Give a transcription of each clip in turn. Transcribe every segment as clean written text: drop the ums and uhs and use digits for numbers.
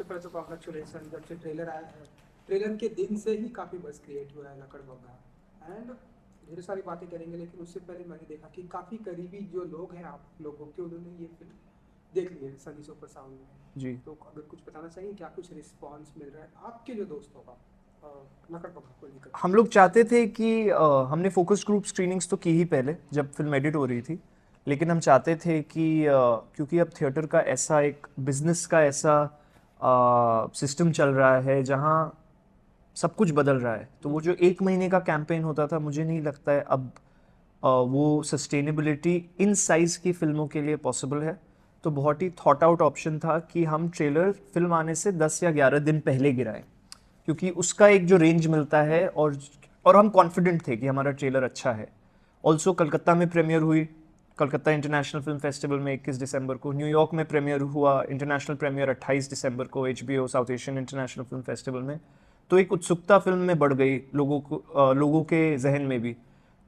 पहले तो कांग्रेचुलेसन, जब से ट्रेलर आया है, ट्रेलर के दिन से ही काफ़ी बज़ क्रिएट हुआ है लकड़ बग्गा एंड ढेर सारी बातें करेंगे, लेकिन उससे पहले मैंने देखा कि काफ़ी करीबी जो लोग हैं आप लोगों के, उन्होंने ये फिल्म देख ली है सनी सुपर साउंड में। जी। तो अगर कुछ बताना चाहिए, क्या कुछ रिस्पॉन्स मिल रहा है आपके जो दोस्तों का लकड़ बग्गा को लेकर? हम लोग चाहते थे कि हमने फोकस ग्रुप स्क्रीनिंग्स तो की ही पहले जब फिल्म एडिट हो रही थी, लेकिन हम चाहते थे कि क्योंकि अब थिएटर का ऐसा एक बिजनेस का ऐसा सिस्टम चल रहा है जहाँ सब कुछ बदल रहा है, तो वो जो 1 महीने का कैंपेन होता था, मुझे नहीं लगता है अब वो सस्टेनेबिलिटी इन साइज की फिल्मों के लिए पॉसिबल है। तो बहुत ही थॉट आउट ऑप्शन था कि हम ट्रेलर फिल्म आने से 10 या 11 दिन पहले गिराएं, क्योंकि उसका एक जो रेंज मिलता है और हम कॉन्फिडेंट थे कि हमारा ट्रेलर अच्छा है। ऑल्सो कलकत्ता में प्रीमियर हुई, कलकत्ता इंटरनेशनल फिल्म फेस्टिवल में 21 दिसंबर को, न्यूयॉर्क में प्रीमियर हुआ, इंटरनेशनल प्रीमियर 28 दिसंबर को HBO south Asian international film festival में। तो एक उत्सुकता फिल्म में बढ़ गई लोगों के जहन में भी।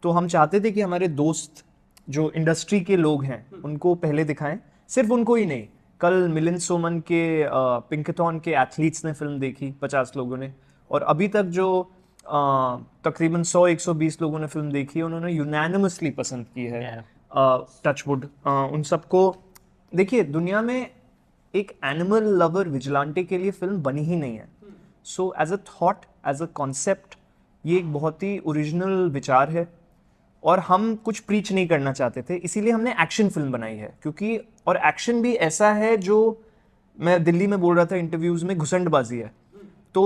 तो हम चाहते थे कि हमारे दोस्त जो इंडस्ट्री के लोग हैं उनको पहले दिखाएं, सिर्फ उनको ही नहीं। कल मिलिंद सोमन के पिंकथॉन के एथलीट्स ने फिल्म देखी, 50 लोगों ने, और अभी तक जो तकरीबन 100-120 लोगों ने फिल्म देखी, उन्होंने यूनैनिमसली पसंद की है। टचवुड उन सबको। देखिए, दुनिया में एक एनिमल लवर विजिलेंटे के लिए फिल्म बनी ही नहीं है। So as a thought, as a concept, ये एक बहुत ही ओरिजिनल विचार है और हम कुछ प्रीच नहीं करना चाहते थे, इसीलिए हमने एक्शन फिल्म बनाई है। क्योंकि और एक्शन भी ऐसा है जो मैं दिल्ली में बोल रहा था इंटरव्यूज में, घुसंडबाजी है। तो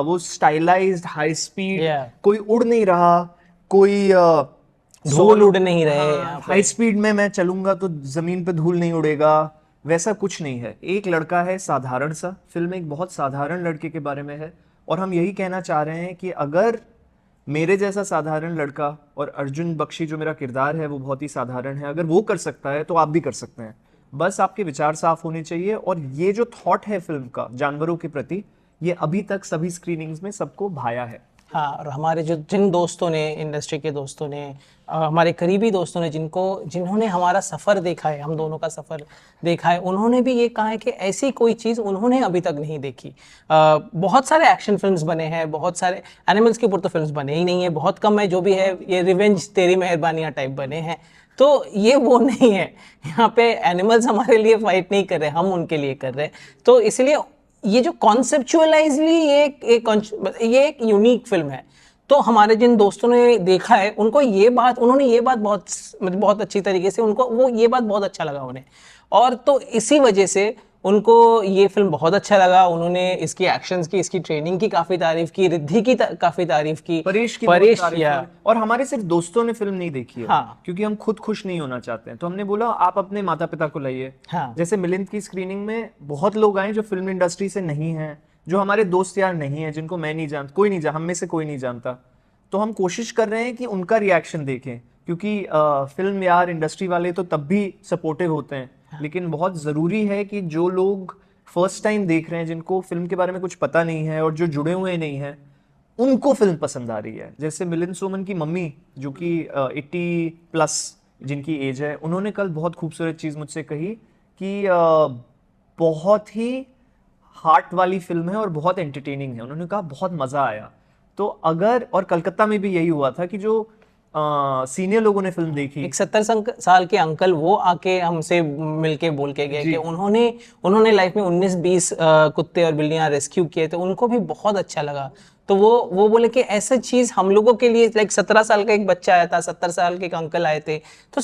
वो स्टाइलाइज्ड हाई स्पीड, कोई उड़ नहीं रहा, कोई धूल उड़ नहीं रहे यहाँ पे। हाई स्पीड में मैं चलूंगा तो जमीन पे धूल नहीं उड़ेगा, वैसा कुछ नहीं है। एक लड़का है साधारण सा, फिल्म एक बहुत साधारण लड़के के बारे में है, और हम यही कहना चाह रहे हैं कि अगर मेरे जैसा साधारण लड़का, और अर्जुन बख्शी जो मेरा किरदार है वो बहुत ही साधारण है, अगर वो कर सकता है तो आप भी कर सकते हैं। बस आपके विचार साफ होने चाहिए, और ये जो थॉट है फिल्म का जानवरों के प्रति, ये अभी तक सभी स्क्रीनिंग्स में सबको भाया है। हाँ, और हमारे जिन दोस्तों ने, इंडस्ट्री के दोस्तों ने, हमारे करीबी दोस्तों ने, जिन्होंने हमारा सफ़र देखा है, हम दोनों का सफ़र देखा है, उन्होंने भी ये कहा है कि ऐसी कोई चीज़ उन्होंने अभी तक नहीं देखी। बहुत सारे एक्शन फिल्म्स बने हैं, बहुत सारे एनिमल्स के ऊपर तो फिल्म्स बने ही नहीं है, बहुत कम है, जो भी है ये रिवेंज तेरी मेहरबानियाँ टाइप बने हैं। तो ये वो नहीं है, यहाँ पे एनिमल्स हमारे लिए फाइट नहीं कर रहे, हम उनके लिए कर रहे हैं। तो इसलिए ये जो कॉन्सेप्चुअलाइजली ये एक यूनिक फिल्म है। तो हमारे जिन दोस्तों ने देखा है, उन्होंने ये बात बहुत अच्छी तरीके से, उनको वो ये बात बहुत अच्छा लगा उन्हें, और तो इसी वजह से उनको ये फिल्म बहुत अच्छा लगा। उन्होंने इसकी एक्शंस की, इसकी ट्रेनिंग की काफी तारीफ की, रिद्धि की काफी तारीफ की, परेश किया। और हमारे सिर्फ दोस्तों ने फिल्म नहीं देखी है। हाँ। क्योंकि हम खुद खुश नहीं होना चाहते हैं, तो हमने बोला आप अपने माता पिता को लाइए। हाँ। जैसे मिलिंद की स्क्रीनिंग में बहुत लोग आए जो फिल्म इंडस्ट्री से नहीं है, जो हमारे दोस्त यार नहीं है, जिनको मैं नहीं जानता, हम में से कोई नहीं जानता। तो हम कोशिश कर रहे हैं कि उनका रिएक्शन देखें, क्योंकि फिल्म यार इंडस्ट्री वाले तो तब भी सपोर्टिव होते हैं, लेकिन बहुत ज़रूरी है कि जो लोग फर्स्ट टाइम देख रहे हैं, जिनको फिल्म के बारे में कुछ पता नहीं है और जो जुड़े हुए नहीं हैं, उनको फिल्म पसंद आ रही है। जैसे मिलिंद सोमन की मम्मी, जो कि 80+ जिनकी एज है, उन्होंने कल बहुत खूबसूरत चीज़ मुझसे कही कि बहुत ही हार्ट वाली फिल्म है और बहुत एंटरटेनिंग है। उन्होंने कहा बहुत मज़ा आया। तो अगर, और कलकत्ता में भी यही हुआ था कि जो सीनियर लोगों ने फिल्म देखी, एक 70 साल के अंकल वो आके हमसे मिलके बोल के गए कि उन्होंने लाइफ में 19-20 कुत्ते और बिल्लियां रेस्क्यू किए थे, उनको भी बहुत अच्छा लगा। तो वो बोले कि ऐसा चीज हम लोगों के लिए, लाइक 17 साल का एक बच्चा आया था, 70 साल के एक अंकल आए थे, तो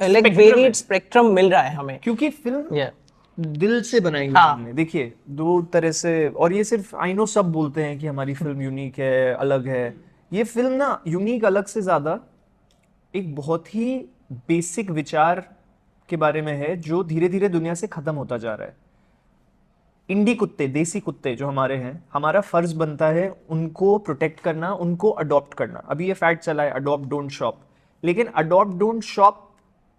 लाइक वेरिएड स्पेक्ट्रम मिल रहा है हमें, क्योंकि फिल्म दिल से बनाई हुई हमने। देखिए, दो तरह से, और ये सिर्फ आई नो सब बोलते हैं कि हमारी फिल्म यूनिक है, अलग है। ये फिल्म ना यूनिक अलग से ज्यादा एक बहुत ही बेसिक विचार के बारे में है, जो धीरे धीरे दुनिया से खत्म होता जा रहा है। इंडी कुत्ते, देसी कुत्ते जो हमारे हैं, हमारा फर्ज बनता है उनको प्रोटेक्ट करना, उनको अडॉप्ट करना। अभी ये फैक्ट चला है, अडॉप्ट डोंट शॉप। लेकिन अडॉप्ट डोंट शॉप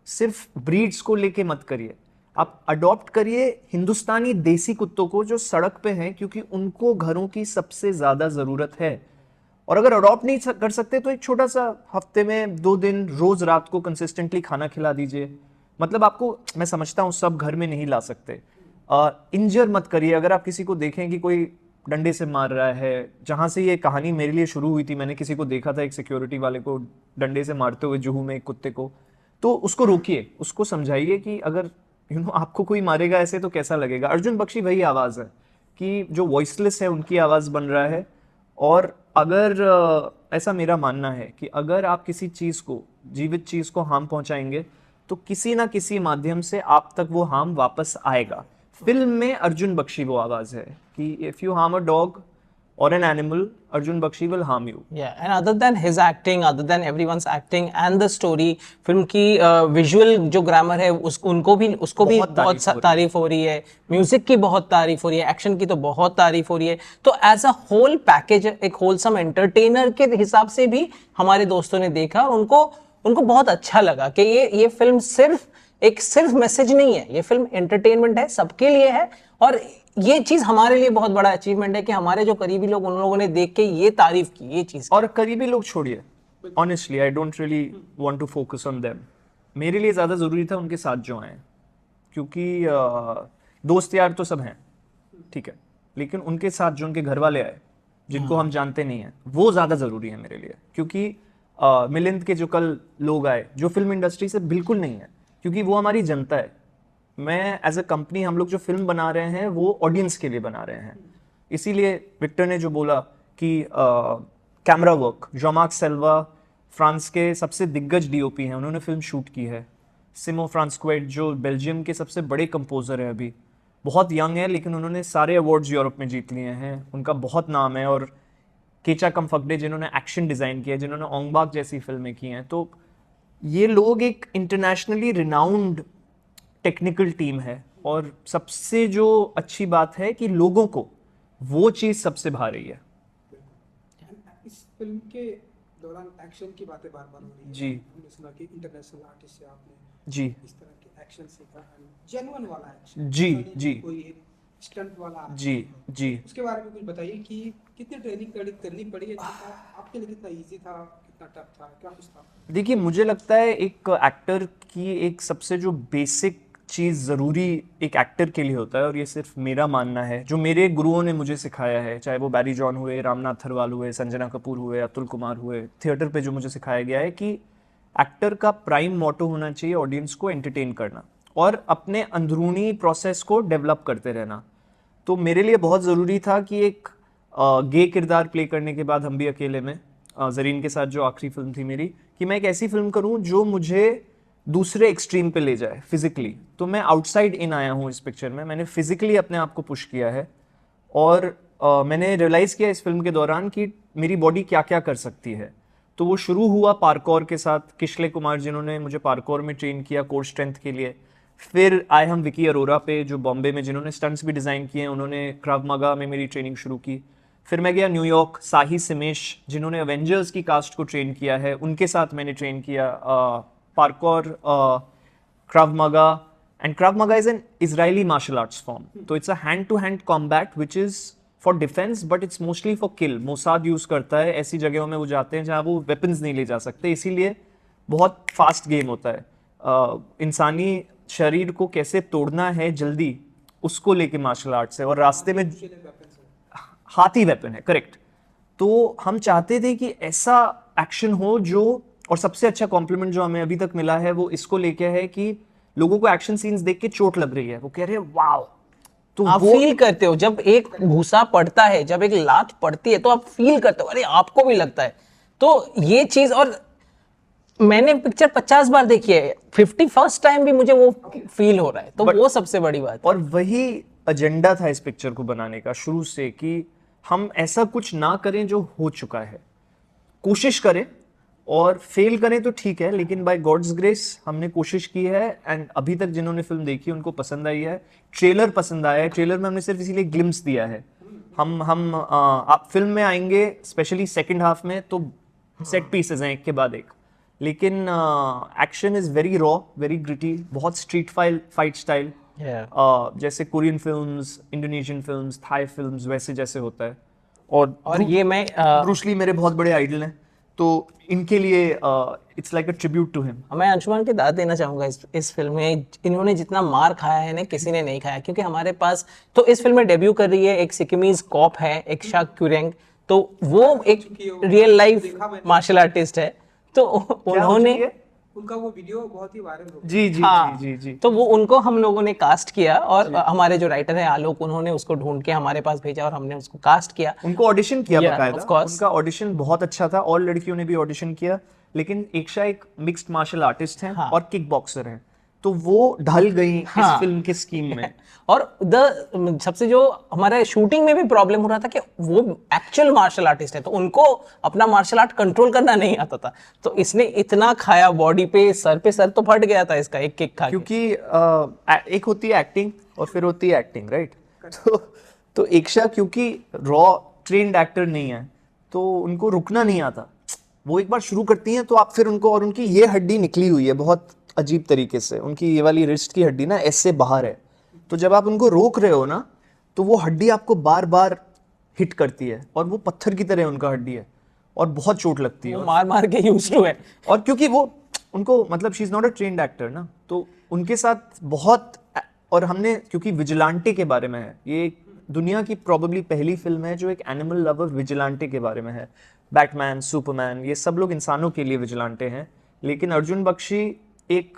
सिर्फ ब्रीड्स को लेके मत करिए, आप अडॉप्ट करिए हिंदुस्तानी देसी कुत्तों को जो सड़क पे हैं, क्योंकि उनको घरों की सबसे ज्यादा जरूरत है। और अगर अडॉप्ट नहीं कर सकते तो एक छोटा सा हफ्ते में 2 दिन रोज रात को कंसिस्टेंटली खाना खिला दीजिए। मतलब आपको, मैं समझता हूँ सब घर में नहीं ला सकते, इंजर मत करिए। अगर आप किसी को देखें कि कोई डंडे से मार रहा है, जहाँ से ये कहानी मेरे लिए शुरू हुई थी, मैंने किसी को देखा था एक सिक्योरिटी वाले को डंडे से मारते हुए जुहू में एक कुत्ते को, तो उसको रोकिए, उसको समझाइए कि अगर आपको कोई मारेगा ऐसे तो कैसा लगेगा। अर्जुन बख्शी वही आवाज़ है कि जो वॉइसलेस है उनकी आवाज़ बन रहा है। और अगर ऐसा मेरा मानना है कि अगर आप किसी चीज़ को, जीवित चीज़ को हार्म पहुंचाएंगे तो किसी ना किसी माध्यम से आप तक वो हार्म वापस आएगा। फिल्म में अर्जुन बख्शी वो आवाज़ है कि if you harm a dog or an animal, Arjun Bakshi will harm you. Yeah, and other than his acting, other than everyone's acting and the story, film की विजुअल जो ग्रामर है उसको भी बहुत तारीफ हो रही है, म्यूजिक की बहुत तारीफ हो रही है, एक्शन की तो बहुत तारीफ हो रही है। तो एज अ होल पैकेज, एक होलसम एंटरटेनर के हिसाब से भी हमारे दोस्तों ने देखा और उनको बहुत अच्छा लगा कि ये फिल्म सिर्फ मैसेज नहीं है, ये फिल्म एंटरटेनमेंट है, सबके लिए है। और ये चीज हमारे लिए बहुत बड़ा अचीवमेंट है कि हमारे जो करीबी लोग, उन लोगों ने देख के ये तारीफ की, ये चीज। और करीबी लोग छोड़िए, honestly I don't really want to focus on them. मेरे लिए ज्यादा जरूरी था उनके साथ जो आए, क्योंकि दोस्त यार तो सब हैं, ठीक है, लेकिन उनके साथ जो उनके घर वाले आए जिनको हम जानते नहीं हैं, वो ज्यादा जरूरी है मेरे लिए। क्योंकि मिलिंद के जो कल लोग आए जो फिल्म इंडस्ट्री से बिल्कुल नहीं है, क्योंकि वो हमारी जनता है। मैं एज अ कंपनी, हम लोग जो फिल्म बना रहे हैं वो ऑडियंस के लिए बना रहे हैं। इसीलिए विक्टर ने जो बोला कि कैमरा वर्क, जॉमार्क सेल्वा फ्रांस के सबसे दिग्गज डीओपी हैं, उन्होंने फिल्म शूट की है। सिमो फ्रांस्क्वेट जो बेल्जियम के सबसे बड़े कंपोजर हैं, अभी बहुत यंग है लेकिन उन्होंने सारे अवार्ड्स यूरोप में जीत लिए हैं, उनका बहुत नाम है। और केचा कम्फगडे जिन्होंने एक्शन डिज़ाइन किया, जिन्होंने ओंगबाक जैसी फिल्में की हैं। तो ये लोग एक इंटरनेशनली रिनाउंड टेक्निकल टीम है। और सबसे जो अच्छी बात है कि लोगों को वो चीज़ सबसे भा रही है। इस फिल्म के दौरान एक्शन की बातें बार बार हो रही है। जी। हमने सुना कि इंटरनेशनल आर्टिस्ट से आपने जी इस तरह के एक्शन सीखा, जेन्युइन वाला एक्शन, जी कोई एक स्टंट वाला। जी उसके बारे में कुछ बताइए कि कितनी ट्रेनिंग करनी पड़ी है, आपके लिए कितना इजी था, कितना टफ था, क्या कुछ था? देखिए, मुझे लगता है एक एक्टर की एक सबसे जो बेसिक चीज़ ज़रूरी एक एक्टर के लिए होता है, और ये सिर्फ मेरा मानना है, जो मेरे गुरुओं ने मुझे सिखाया है, चाहे वो बैरी जॉन हुए, रामनाथ थरवाल हुए, संजना कपूर हुए, अतुल कुमार हुए, थिएटर पे जो मुझे सिखाया गया है कि एक्टर का प्राइम मोटो होना चाहिए ऑडियंस को एंटरटेन करना और अपने अंदरूनी प्रोसेस को डेवलप करते रहना। तो मेरे लिए बहुत ज़रूरी था कि एक गे किरदार प्ले करने के बाद, हम भी अकेले में, ज़रीन के साथ जो आखिरी फिल्म थी मेरी, कि मैं एक ऐसी फिल्म करूं जो मुझे दूसरे एक्सट्रीम पे ले जाए फिजिकली। तो मैं आउटसाइड इन आया हूँ इस पिक्चर में, मैंने फिजिकली अपने आप को पुश किया है। और मैंने रियलाइज़ किया इस फिल्म के दौरान कि मेरी बॉडी क्या क्या कर सकती है। तो वो शुरू हुआ पार्कोर के साथ, किशले कुमार जिन्होंने मुझे पार्कोर में ट्रेन किया कोर स्ट्रेंथ के लिए। फिर आए हम विकी अरोरा पे, जो बॉम्बे में, जिन्होंने स्टंट्स भी डिज़ाइन किए, उन्होंने क्राव मागा में मेरी ट्रेनिंग शुरू की। फिर मैं गया न्यूयॉर्क, साही सिमेश जिन्होंने एवेंजर्स की कास्ट को ट्रेन किया है, उनके साथ मैंने ट्रेन किया पार्कोर, क्राव मागा। And Krav Maga is an Israeli martial arts form, तो it's a hand to hand combat which is for defense but it's mostly for kill. Mossad use करता है, ऐसी जगहों में वो जाते हैं जहाँ वो वेपन्स नहीं ले जा सकते, इसीलिए बहुत फास्ट गेम होता है। इंसानी शरीर को कैसे तोड़ना है जल्दी, उसको लेके मार्शल आर्ट्स है, और रास्ते में हाथी वेपन है, करेक्ट। तो हम चाहते थे कि ऐसा एक्शन हो जो, और सबसे अच्छा कॉम्प्लीमेंट जो हमें अभी तक मिला है वो इसको लेके है कि लोगों को एक्शन सीन्स देख के चोट लग रही है, वो कह रहे हैं वाओ। तो आप फील करते हो जब एक घूसा पड़ता है, जब एक लात पड़ती है, तो आप फील करते हो, अरे आपको भी लगता है। तो ये चीज, और मैंने पिक्चर 50 बार देखी है, 51st टाइम भी मुझे वो फील हो रहा है, तो वो सबसे बड़ी बात है। और वही एजेंडा था इस पिक्चर को बनाने का शुरू से, कि हम ऐसा कुछ ना करें जो हो चुका है, कोशिश करें, और फेल करें तो ठीक है, लेकिन बाय गॉड्स ग्रेस हमने कोशिश की है। एंड अभी तक जिन्होंने फिल्म देखी उनको पसंद आई है, ट्रेलर पसंद आया है। ट्रेलर में हमने सिर्फ इसीलिए ग्लिम्स दिया है। आप फिल्म में आएंगे, स्पेशली सेकंड हाफ में, तो सेट पीसेस हैं एक के बाद एक, लेकिन action is very raw, very gritty, बहुत स्ट्रीट फाइट स्टाइल, जैसे Korean films, Indonesian films, Thai films, वैसे जैसे होता है। और ये मैं ब्रूस ली मेरे बहुत बड़े आइडल हैं, तो इनके लिए it's like a tribute to him. मैं अंशुमान की दाद देना चाहूंगा इस फिल्म में। इन्होंने जितना मार खाया है ना, किसी ने नहीं खाया, क्योंकि हमारे पास तो इस फिल्म में डेब्यू कर रही है एक सिक्किमीज कॉप है, एक शा क्यूरेंग, तो वो एक रियल लाइफ मार्शल आर्टिस्ट है। तो उन्होंने उनका वो वीडियो बहुत ही वायरल हो गया। जी जी हाँ, जी जी जी। तो वो उनको हम लोगों ने कास्ट किया, और हमारे जो राइटर है आलोक, उन्होंने उसको ढूंढ के हमारे पास भेजा और हमने उसको कास्ट किया। उनको ऑडिशन किया Yeah, बकायदा, of course. उनका ऑडिशन बहुत अच्छा था, और लड़कियों ने भी ऑडिशन किया, लेकिन एकशा एक मिक्स्ड मार्शल आर्टिस्ट हैं हाँ। और किक बॉक्सर हैं, तो वो ढल गई हाँ। इस फिल्म के स्कीम में। और सबसे जो हमारे शूटिंग में भी प्रॉब्लम हो रहा था कि वो एक्चुअल मार्शल आर्टिस्ट है, तो उनको अपना मार्शल आर्ट कंट्रोल करना नहीं आता था, तो इसने इतना खाया बॉडी पे सर तो फट गया था इसका एक किक खा के। क्योंकि एक होती है एक्टिंग और फिर होती है एक्टिंग, राइट? तो एकशा क्योंकि रॉ ट्रेन्ड एक्टर नहीं है, तो उनको रुकना नहीं आता। वो एक बार शुरू करती हैं तो आप फिर उनको, और उनकी ये हड्डी निकली हुई है बहुत अजीब तरीके से, उनकी ये वाली रिस्ट की हड्डी ना ऐसे बाहर है, तो जब आप उनको रोक रहे हो ना, तो वो हड्डी आपको बार बार हिट करती है, और वो पत्थर की तरह उनका हड्डी है, और बहुत चोट लगती है। वो मार मार के यूज टू है। और क्योंकि वो उनको, मतलब she is not a trained actor ना, तो उनके साथ बहुत, और हमने क्योंकि विजिलांटे के बारे में है, ये दुनिया की प्रोबेबली पहली फिल्म है जो एक एनिमल लवर विजिलांटे के बारे में है। बैटमैन, सुपरमैन, ये सब लोग इंसानों के लिए विजिलांटे हैं, लेकिन अर्जुन बख्शी एक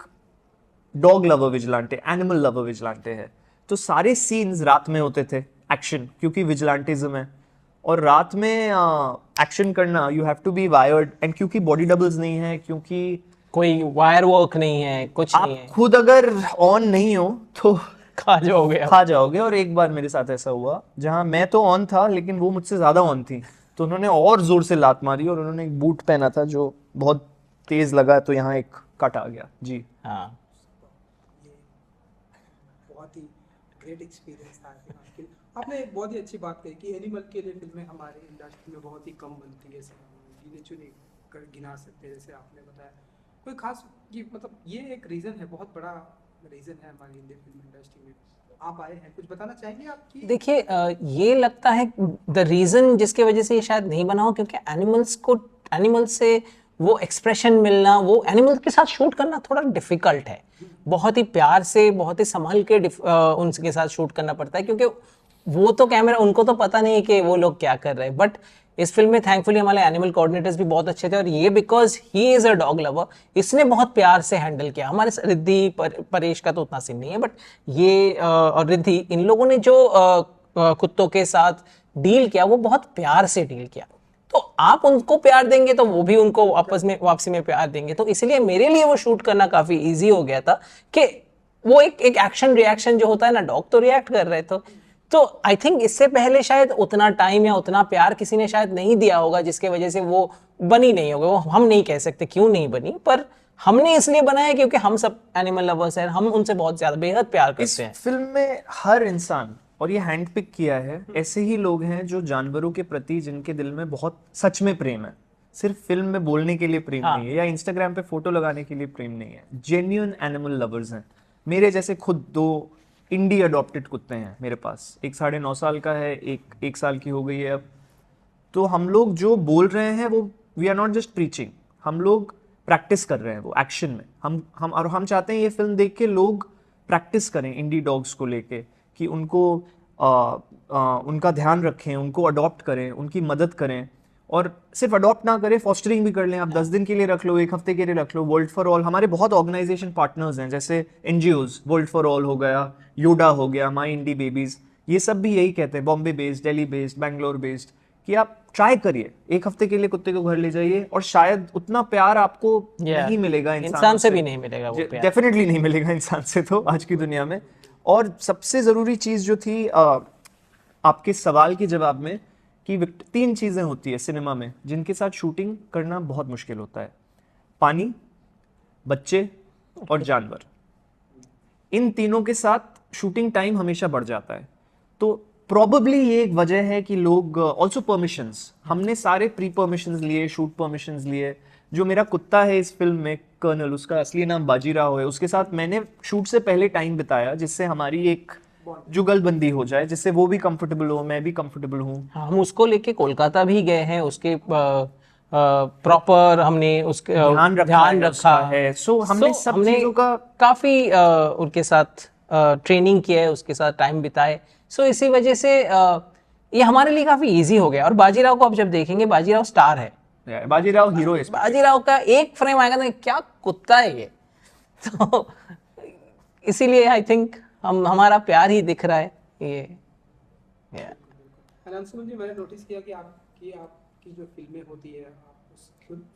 डॉग लवर विजिलांटे, एनिमल लवर विजिलांटे है। तो सारे सीन्स रात में होते थे, एक्शन, क्योंकि विजिलांटिज्म है, और रात में एक्शन करना, you have to be wired, and क्योंकि बॉडी डबल्स नहीं है, क्योंकि कोई वायर वर्क नहीं है, कुछ नहीं है, आप खुद अगर ऑन नहीं हो तो खा जाओगे आप। खा जाओगे। और एक बार मेरे साथ ऐसा हुआ जहां मैं तो ऑन था, लेकिन वो मुझसे ज्यादा ऑन थी, तो उन्होंने और जोर से लात मारी, और उन्होंने एक बूट पहना था जो बहुत तेज लगा, तो यहाँ एक कट आ गया जी। हाँ, बहुत ही ग्रेट एक्सपीरियंस था आपके लिए। आपने एक बहुत ही अच्छी बात कही कि एनिमल के लिए फिल्में हमारे इंडस्ट्री में बहुत ही कम बनती है, गिने चुने कर गिना सकते हैं, जैसे आपने बताया। कोई खास कि मतलब ये एक रीज़न है, बहुत बड़ा रीज़न है हमारी हिंदी फिल्म इंडस्ट्री में। आप आए हैं, कुछ बताना चाहेंगे आपकी? देखिए ये लगता है द रीजन जिसके वजह से ये शायद नहीं बना हो, क्योंकि एनिमल्स से वो एक्सप्रेशन मिलना, वो एनिमल्स के साथ शूट करना थोड़ा डिफिकल्ट है। बहुत ही प्यार से, बहुत ही संभल के उनके साथ शूट करना पड़ता है, क्योंकि वो तो कैमरा, उनको तो पता नहीं कि वो लोग क्या कर रहे हैं। बट इस फिल्म में थैंकफुली हमारे एनिमल कोऑर्डिनेटर्स भी बहुत अच्छे थे, और ये because he is a dog lover, इसने बहुत प्यार से हैंडल किया। हमारे रिद्धि परेश का तो उतना सीन नहीं है, बट ये और रिद्धि, इन लोगों ने जो कुत्तों के साथ डील किया, वो बहुत प्यार से डील किया। तो आप उनको प्यार देंगे तो वो भी उनको वापसी में प्यार देंगे। तो इसलिए मेरे लिए वो शूट करना काफी इजी हो गया था, कि वो एक एक्शन रिएक्शन जो होता है ना, डॉग तो रिएक्ट कर रहे थे। तो आई थिंक इससे पहले शायद उतना टाइम या उतना प्यार किसी ने शायद नहीं दिया होगा, जिसके वजह से वो बनी नहीं होगी। वो हम नहीं कह सकते क्यों नहीं बनी, पर हमने इसलिए बनाया क्योंकि हम सब एनिमल लवर्स हैं, हम उनसे बहुत ज्यादा बेहद प्यार करते हैं। इस फिल्म में हर इंसान, और ये हैंड पिक किया है, ऐसे ही लोग हैं जो जानवरों के प्रति, जिनके दिल में बहुत सच में प्रेम है, सिर्फ फिल्म में बोलने के लिए प्रेम नहीं है, या इंस्टाग्राम पे फोटो लगाने के लिए प्रेम नहीं है, जेन्युइन एनिमल लवर्स हैं। मेरे जैसे खुद 2 इंडी अडॉप्टेड कुत्ते हैं मेरे पास, एक 9.5 साल का है, एक 1 साल की हो गई है अब। तो हम लोग जो बोल रहे हैं वो, we are not just preaching, हम लोग प्रैक्टिस कर रहे हैं वो एक्शन में। हम चाहते हैं ये फिल्म देख के लोग प्रैक्टिस करें इंडी डॉग्स को लेके, कि उनको उनका ध्यान रखें, उनको अडॉप्ट करें, उनकी मदद करें, और सिर्फ अडॉप्ट ना करें, फॉस्टरिंग भी कर लें। आप 10 दिन के लिए रख लो, 1 हफ्ते के लिए रख लो। वर्ल्ड फॉर ऑल, हमारे बहुत ऑर्गेनाइजेशन पार्टनर्स हैं, जैसे एनजीओज, वर्ल्ड फॉर ऑल हो गया, योडा हो गया, माई इंडी बेबीज, ये सब भी यही कहते हैं, Bombay based, Delhi based, Bangalore based, कि आप ट्राई करिए, 1 हफ्ते के लिए कुत्ते को घर ले जाइए, और शायद उतना प्यार आपको नहीं मिलेगा इंसान से भी नहीं मिलेगा वो प्यार, डेफिनेटली नहीं मिलेगा इंसान से तो आज की दुनिया में। और सबसे ज़रूरी चीज़ जो थी आपके सवाल के जवाब में, कि 3 चीज़ें होती है सिनेमा में जिनके साथ शूटिंग करना बहुत मुश्किल होता है: पानी, बच्चे और जानवर। इन तीनों के साथ शूटिंग टाइम हमेशा बढ़ जाता है। तो प्रॉबेबली ये एक वजह है कि लोग, ऑल्सो परमिशंस, हमने सारे प्री परमिशंस लिए, शूट परमिशंस लिए। जो मेरा कुत्ता है इस फिल्म में, कर्नल, उसका असली नाम बाजीराव है, उसके साथ मैंने शूट से पहले टाइम बिताया, जिससे हमारी एक जुगलबंदी हो जाए, जिससे वो भी कंफर्टेबल हो, मैं भी कंफर्टेबल हूँ। हम उसको लेके कोलकाता भी गए हैं, उसके प्रॉपर हमने उसके ध्यान रखा है। सो हमने सब चीजों का काफी उनके साथ ट्रेनिंग किया है, उसके साथ टाइम बिताए। सो इसी वजह से ये हमारे लिए काफी इजी हो गया। और बाजीराव को आप जब देखेंगे, बाजीराव स्टार है, बाजीराव हीरो है। बाजीराव का एक फ्रेम आएगा तो क्या कुत्ता है ये। तो इसीलिए आई थिंक हमारा प्यार ही दिख रहा है ये। अंशुमन जी, मैंने नोटिस किया कि आपकी जो फिल्में होती है, आप उस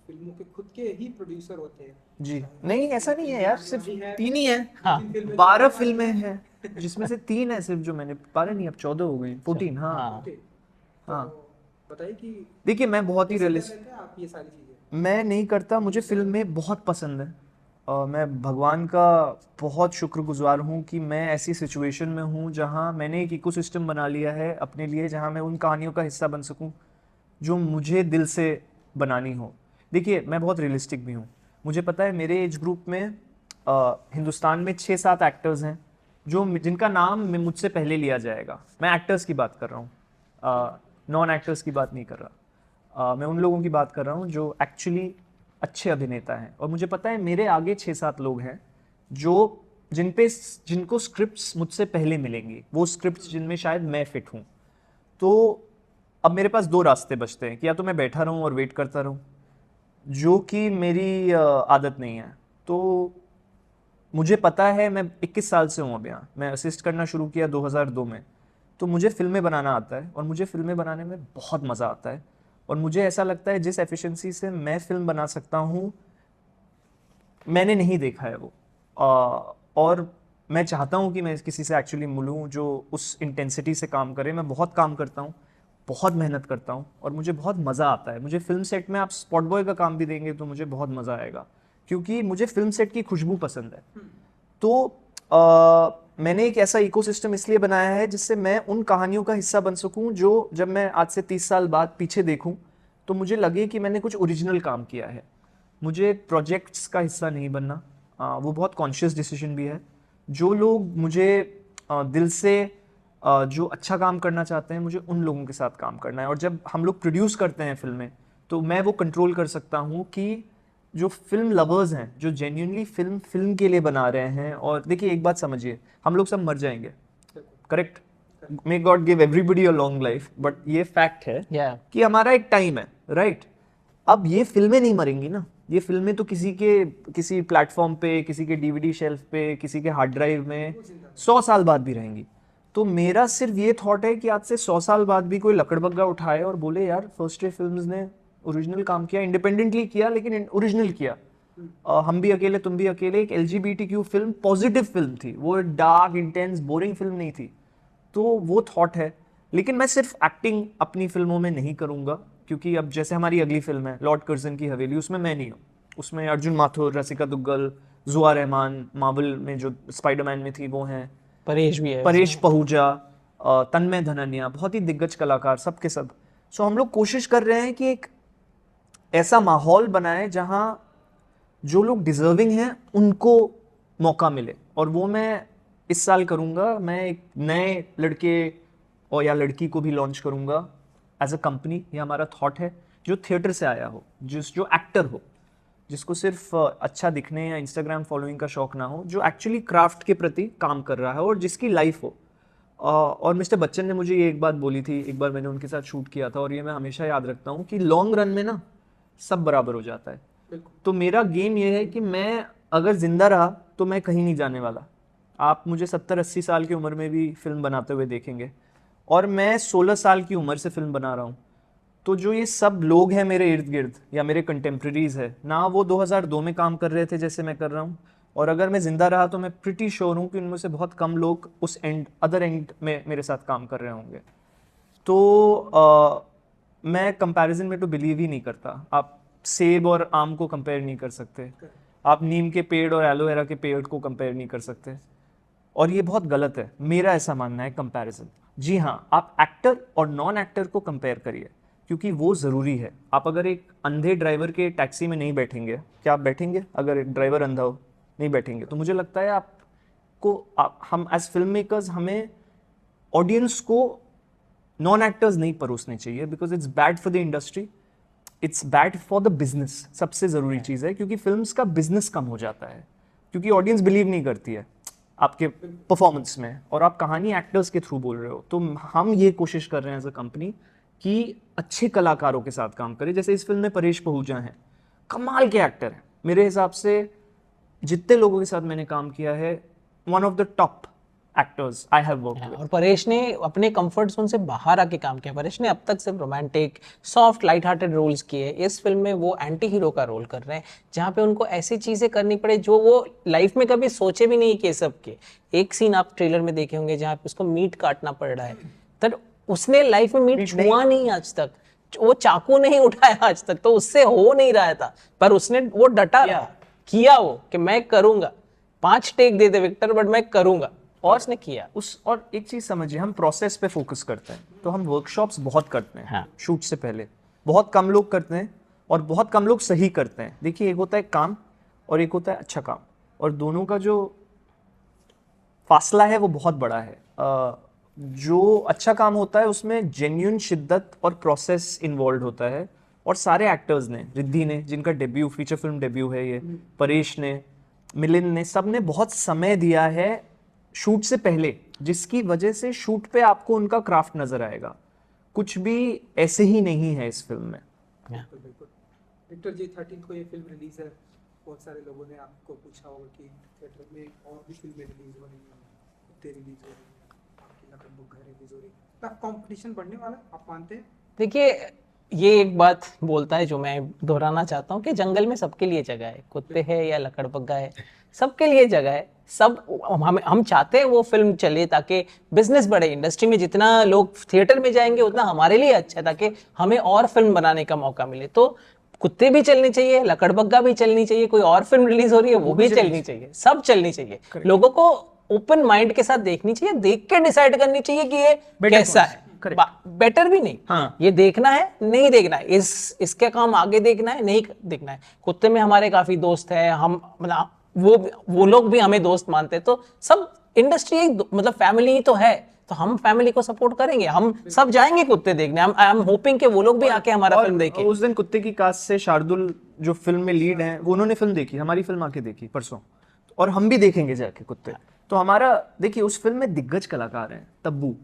फिल्मों के खुद के ही प्रोड्यूसर होते हैं जी नहीं, ऐसा नहीं है यार, सिर्फ 3 ही है। हाँ। 12 फिल्में हैं जिसमें से 3 है सिर्फ जो मैंने, 12 नहीं अब 14 हो गई, 14। हाँ हाँ। ओके, हाँ। तो बताइए कि देखिए, मैं बहुत ही कैसे रियलिस्ट, कर लेते हैं आप ये सारी चीजें। मैं नहीं करता, मुझे फिल्में बहुत पसंद है और मैं भगवान का बहुत शुक्रगुजार हूँ कि मैं ऐसी सिचुएशन में हूँ जहाँ मैंने एक इकोसिस्टम बना लिया है अपने लिए, जहाँ मैं उन कहानियों का हिस्सा बन सकूँ जो मुझे दिल से बनानी हो। देखिए, मैं बहुत रियलिस्टिक भी हूँ, मुझे पता है मेरे एज ग्रुप में हिंदुस्तान में 6-7 एक्टर्स हैं जिनका नाम मुझसे पहले लिया जाएगा। मैं एक्टर्स की बात कर रहा हूँ, नॉन एक्टर्स की बात नहीं कर रहा। मैं उन लोगों की बात कर रहा हूँ जो एक्चुअली अच्छे अभिनेता हैं। और मुझे पता है मेरे आगे 6-7 लोग हैं जिनको स्क्रिप्ट्स मुझसे पहले मिलेंगी, वो स्क्रिप्ट्स जिनमें शायद मैं फिट हूँ। तो अब मेरे पास 2 रास्ते बचते हैं कि या तो मैं बैठा रहूँ और वेट करता रहूँ, जो कि मेरी आदत नहीं है। तो मुझे पता है, मैं 21 साल से हूँ अब यहाँ, मैं असिस्ट करना शुरू किया 2002 में। तो मुझे फिल्में बनाना आता है और मुझे फिल्में बनाने में बहुत मज़ा आता है। और मुझे ऐसा लगता है जिस एफिशिएंसी से मैं फिल्म बना सकता हूँ, मैंने नहीं देखा है वो। और मैं चाहता हूँ कि मैं किसी से एक्चुअली मिलूँ जो उस इंटेंसिटी से काम करे। मैं बहुत काम करता हूँ, बहुत मेहनत करता हूँ और मुझे बहुत मज़ा आता है। मुझे फिल्म सेट में आप स्पॉट बॉय का काम भी देंगे तो मुझे बहुत मज़ा आएगा, क्योंकि मुझे फिल्म सेट की खुशबू पसंद है। तो मैंने एक ऐसा इकोसिस्टम इसलिए बनाया है जिससे मैं उन कहानियों का हिस्सा बन सकूं जो जब मैं आज से 30 साल बाद पीछे देखूं तो मुझे लगे कि मैंने कुछ ओरिजिनल काम किया है। मुझे प्रोजेक्ट्स का हिस्सा नहीं बनना, वो बहुत कॉन्शियस डिसीजन भी है। जो लोग मुझे दिल से जो अच्छा काम करना चाहते हैं, मुझे उन लोगों के साथ काम करना है। और जब हम लोग प्रोड्यूस करते हैं फिल्में, तो मैं वो कंट्रोल कर सकता हूँ कि जो फिल्म लवर्स हैं, जो जेन्युइनली फिल्म के लिए बना रहे हैं। और देखिए, एक बात समझिए, हम लोग सब मर जाएंगे, correct? May God give everybody a long life, but ये फैक्ट है कि हमारा एक टाइम है, राइट? अब ये फिल्में नहीं मरेंगी ना, ये फिल्में तो किसी प्लेटफॉर्म पे, किसी के डीवीडी शेल्फ पे, किसी के हार्ड ड्राइव में 100 साल बाद भी रहेंगी। तो मेरा सिर्फ ये थॉट है कि आज से 100 साल बाद भी कोई लकड़बग्गा उठाए और बोले यार फर्स्ट डे फिल्म्स ने ओरिजिनल काम किया, इंडिपेंडेंटली किया लेकिन ओरिजिनल किया। हम भी अकेले तुम भी अकेले एक LGBTQ फिल्म, पॉजिटिव फिल्म थी वो, डार्क इंटेंस बोरिंग फिल्म नहीं थी। तो वो थॉट है। लेकिन मैं सिर्फ एक्टिंग अपनी फिल्मों में नहीं करूंगा, क्योंकि अब जैसे हमारी अगली फिल्म है लॉर्ड कर्जन की हवेली, उसमें मैं नहीं हूँ, उसमें अर्जुन माथुर, रसिका दुग्गल, जुआ रहमान, मार्वल में जो स्पाइडरमैन में थी वो हैं, परेश भी है, परेश पहूजा, तन्मय धनन्या, बहुत ही दिग्गज कलाकार सब के सब। सो हम लोग कोशिश कर रहे हैं कि एक ऐसा माहौल बनाए जहां जो लोग डिजर्विंग हैं उनको मौका मिले। और वो मैं इस साल करूंगा। मैं एक नए लड़के और या लड़की को भी लॉन्च करूंगा एज अ कंपनी। ये हमारा थॉट है, जो थिएटर से आया हो, जो एक्टर हो, जिसको सिर्फ अच्छा दिखने या इंस्टाग्राम फॉलोइंग का शौक ना हो, जो एक्चुअली क्राफ्ट के प्रति काम कर रहा है और जिसकी लाइफ हो। और मिस्टर बच्चन ने मुझे ये एक बात बोली थी, एक बार मैंने उनके साथ शूट किया था, और ये मैं हमेशा याद रखता हूँ कि लॉन्ग रन में ना सब बराबर हो जाता है। तो मेरा गेम ये है कि मैं अगर जिंदा रहा तो मैं कहीं नहीं जाने वाला। आप मुझे 70-80 साल की उम्र में भी फिल्म बनाते हुए देखेंगे, और मैं 16 साल की उम्र से फिल्म बना रहा हूँ। तो जो ये सब लोग हैं मेरे इर्द गिर्द या मेरे कंटेम्प्रेरीज है ना, वो 2002 में काम कर रहे थे जैसे मैं कर रहा हूँ। और अगर मैं जिंदा रहा तो मैं प्रिटी श्योर हूँ कि उनमें से बहुत कम लोग उस अदर एंड में मेरे साथ काम कर रहे होंगे। तो मैं कंपैरिजन में तो बिलीव ही नहीं करता। आप सेब और आम को कंपेयर नहीं कर सकते, आप नीम के पेड़ और एलोवेरा के पेड़ को कंपेयर नहीं कर सकते, और ये बहुत गलत है। मेरा ऐसा मानना है कंपैरिजन। जी हाँ, आप एक्टर और नॉन एक्टर को कंपेयर करिए, क्योंकि वो ज़रूरी है। आप अगर एक अंधे ड्राइवर के टैक्सी में नहीं बैठेंगे, क्या आप बैठेंगे? अगर एक ड्राइवर अंधा हो, नहीं बैठेंगे। तो मुझे लगता है हम एज फिल्म मेकर्स, हमें ऑडियंस को नॉन एक्टर्स नहीं परोसने चाहिए, because it's bad for the industry. It's bad for the business. सबसे ज़रूरी चीज़ है, क्योंकि फिल्म्स का बिजनेस कम हो जाता है, क्योंकि ऑडियंस बिलीव नहीं करती है आपके परफॉर्मेंस में, और आप कहानी एक्टर्स के थ्रू बोल रहे हो। तो हम ये कोशिश कर रहे हैं एज अ कंपनी कि अच्छे कलाकारों के साथ काम करें। जैसे इस फिल्म में परेश पहूजा हैं, कमाल के एक्टर हैं मेरे हिसाब से। जितने लोगों के साथ मैंने काम किया है, one of the top actors I have worked with. और परेश ने अपने कंफर्ट जोन से बाहर आके काम किया। परेश ने अब तक सिर्फ romantic, soft, light hearted roles किए। इस फिल्म में वो एंटी हीरो का रोल कर रहे हैं, जहाँ पे उनको ऐसी चीजें करनी पड़े जो वो लाइफ में कभी सोचे भी नहीं कि सब के। एक सीन आप ट्रेलर में देखे होंगे जहाँ पे उसको मीट काटना पड़ रहा है, तो उसने लाइफ में मीट छुआ नहीं आज तक, वो चाकू नहीं उठाया आज तक, तो उससे हो नहीं रहा था, पर उसने वो डटा रहा, किया वो कि मैं करूंगा। 5 टेक दे दे विक्टर, बट मैं करूंगा, और उसने किया। और एक चीज समझिए, हम प्रोसेस पे फोकस करते हैं, तो हम वर्कशॉप्स बहुत करते हैं। हाँ। शूट से पहले बहुत कम लोग करते हैं, और बहुत कम लोग सही करते हैं। देखिए, एक होता है काम और एक होता है अच्छा काम, और दोनों का जो फासला है वो बहुत बड़ा है। जो अच्छा काम होता है उसमें जेन्युइन शिद्दत और प्रोसेस इन्वॉल्व होता है, और सारे एक्टर्स ने, रिद्धि ने जिनका डेब्यू, फीचर फिल्म डेब्यू है ये, परेश ने, मिलिंद ने, सब ने बहुत समय दिया है शूट से पहले, जिसकी वजह से शूट पे आपको उनका क्राफ्ट नजर आएगा। कुछ भी ऐसे ही नहीं है इस फिल्म में। बिल्कुल बिल्कुल। विक्टर जी, 13 को ये फिल्म रिलीज है। बहुत सारे लोगों ने आपको पूछा होगा कि थिएटर में और भी फिल्में रिलीज हो रही हैं, कुत्ते रिलीज हो रही हैं, आपकी लकड़बग्घा रिलीज हो रही है, तो कंपटीशन बढ़ने वाला है, आप मानते हैं? देखिए, ये एक बात बोलता है जो मैं दोहराना चाहता हूँ कि जंगल में सबके लिए जगह है, कुत्ते हैं या लकड़बग्घा है, सबके लिए जगह है। सब हम चाहते हैं वो फिल्म चले ताकि बिजनेस बढ़े। इंडस्ट्री में जितना लोग थिएटर में जाएंगे उतना हमारे लिए अच्छा है, ताकि हमें और फिल्म बनाने का मौका मिले। तो कुत्ते भी चलनी चाहिए, लकड़बग्घा भी चलनी चाहिए, कोई और फिल्म रिलीज हो रही है वो भी चलनी चाहिए, सब चलनी चाहिए। लोगों को ओपन माइंड के साथ देखनी चाहिए, देख के डिसाइड करनी चाहिए कि ये कैसा है। बेटर भी नहीं, हाँ। ये देखना है नहीं देखना है, इसके काम आगे देखना है नहीं देखना है। कुत्ते में हमारे काफी दोस्त हैं, हम मतलब वो लोग भी हमें दोस्त मानते हैं। तो सब इंडस्ट्री मतलब फैमिली ही तो है, तो हम फैमिली को सपोर्ट करेंगे, हम सब जाएंगे कुत्ते देखने। आई एम होपिंग कि वो लोग भी आके हमारा फिल्म देखें। उस दिन कुत्ते की कास्ट से शार्दुल जो फिल्म में लीड हैं, वो उन्होंने फिल्म देखी, हमारी फिल्म आके देखी परसों, और हम भी देखेंगे जाके कुत्ते। तो हमारा, देखिए, उस फिल्म में दिग्गज कलाकार हैं, तब्बू,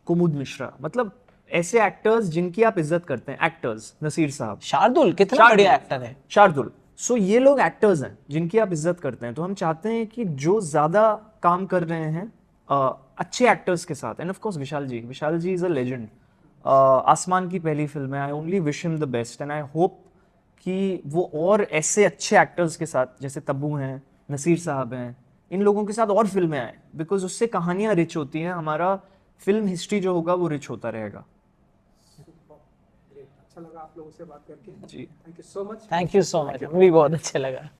कुमुद मिश्रा, मतलब ऐसे एक्टर्स जिनकी आप इज्जत करते हैं। एक्टर्स, नसीर साहब, शार्दुल कितना बढ़िया एक्टर है। शार्दुल। सो ये लोग एक्टर्स हैं जिनकी आप इज्जत करते हैं। तो हम चाहते हैं कि जो ज्यादा काम कर रहे हैं अच्छे एक्टर्स के साथ, and of course Vishal ji is a legend. आसमान की पहली फिल्म है, I only wish him the best, and I hope कि वो और ऐसे अच्छे एक्टर्स के साथ, जैसे तब्बू हैं, नसीर साहब हैं, इन लोगों के साथ और फिल्में आए, बिकॉज उससे कहानियां रिच होती हैं, हमारा फिल्म हिस्ट्री जो होगा वो रिच होता रहेगा। अच्छा लगा आप लोगों से बात करके जी, thank you so much. Thank you so much, हमें भी बहुत अच्छा लगा।